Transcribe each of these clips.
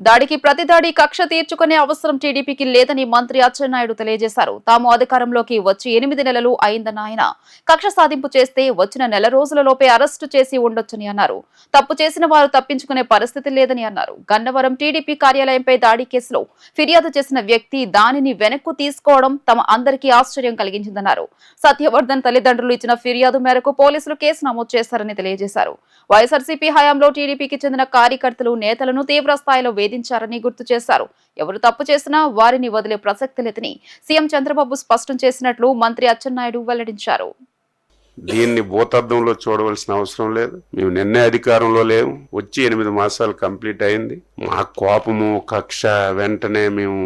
దాడికి ప్రతిదాడి కక్ష తీర్చుకునే అవసరం టీడీపీకి లేదని మంత్రి అచ్చెన్నాయుడు తెలియజేశారు. తాము అధికారంలోకి వచ్చి 8 నెలలు అయిందన్న ఆయన కక్ష సాధింపు చేస్తే వచ్చిన నెల రోజులలోపే అరెస్టు చేసి ఉండొచ్చని అన్నారు. తప్పు చేసిన వారు తప్పించుకునే పరిస్థితి లేదని అన్నారు. గన్నవరం టీడీపీ కార్యాలయంపై దాడి కేసులో ఫిర్యాదు చేసిన వ్యక్తి దానిని వెనక్కు తీసుకోవడం తమ అందరికీ ఆశ్చర్యం కలిగించిందన్నారు. సత్యవర్ధన్ తల్లిదండ్రులు ఇచ్చిన ఫిర్యాదు మేరకు పోలీసులు కేసు నమోదు చేశారని తెలియజేశారు. వైఎస్ఆర్సీపీ హయాంలో టీడీపీకి చెందిన కార్యకర్తలు నేతలను తీవ్ర స్థాయిలో వేధించారని గుర్తు చేశారు. ఎవరు తప్పు చేసినా వారిని వదిలే ప్రసక్తి లేదని సీఎం చంద్రబాబు స్పష్టం చేసినట్లు మంత్రి అచ్చెన్నాయుడు వెల్లడించారు. దీన్ని భూతద్దంలో చూడవలసిన అవసరం లేదు. మేము నిన్నే అధికారంలో లేవు, వచ్చి 8 మాసాలు కంప్లీట్ అయింది. మా కోపము కక్ష వెంటనే మేము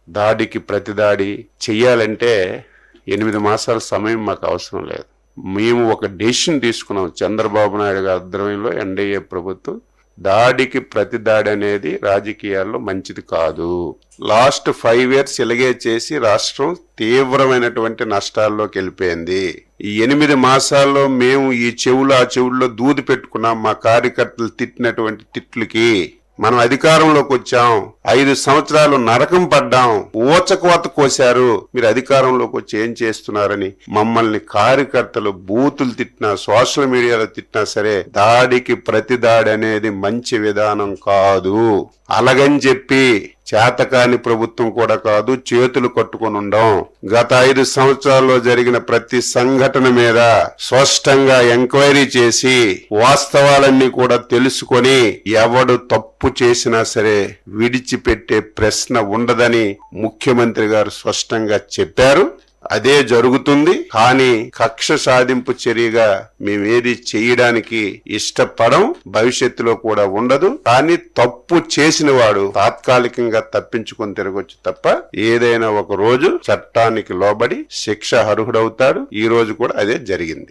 దాడికి ప్రతిదాడి చెయ్యాలంటే 8 మాసాల సమయం మాకు అవసరం లేదు. మేము ఒక డెసిషన్ తీసుకున్నాం. చంద్రబాబు నాయుడు గారి ఆధ్వర్యంలో ఎన్డీఏ ప్రభుత్వం దాడికి ప్రతి దాడి అనేది రాజకీయాల్లో మంచిది కాదు. లాస్ట్ 5 years ఇలాగే చేసి రాష్ట్రం తీవ్రమైనటువంటి నష్టాల్లోకి వెళ్ళిపోయింది. ఈ 8 మాసాల్లో మేము ఈ ఆ చెవుల్లో దూది పెట్టుకున్నాం. మా కార్యకర్తలు తిట్టినటువంటి తిట్లకి మనం అధికారంలోకి వచ్చాం. 5 సంవత్సరాలు నరకం పడ్డాం. ఊచకోత కోశారు. మీరు అధికారంలోకి వచ్చి ఏం చేస్తున్నారని మమ్మల్ని కార్యకర్తలు బూతులు తిట్టినా, సోషల్ మీడియాలో తిట్టినా సరే దాడికి ప్రతి దాడి అనేది మంచి విధానం కాదు. అలాగని చెప్పి చేతకాని ప్రభుత్వం కూడా కాదు, చేతులు కట్టుకొని ఉండం. గత 5 సంవత్సరాల్లో జరిగిన ప్రతి సంఘటన మీద స్పష్టంగా ఎంక్వైరీ చేసి వాస్తవాలన్నీ కూడా తెలుసుకొని ఎవడు తప్పు చేసినా సరే విడిచిపెట్టే ప్రశ్న ఉండదని ముఖ్యమంత్రి గారు స్పష్టంగా చెప్పారు. అదే జరుగుతుంది. కానీ కక్ష సాధింపు చర్యగా మేమేది చేయడానికి ఇష్టపడం, భవిష్యత్తులో కూడా ఉండదు. కానీ తప్పు చేసిన వాడు తాత్కాలికంగా తప్పించుకొని తిరగొచ్చు తప్ప ఏదైనా ఒక రోజు చట్టానికి లోబడి శిక్ష అర్హుడవుతాడు. ఈ రోజు కూడా అదే జరిగింది.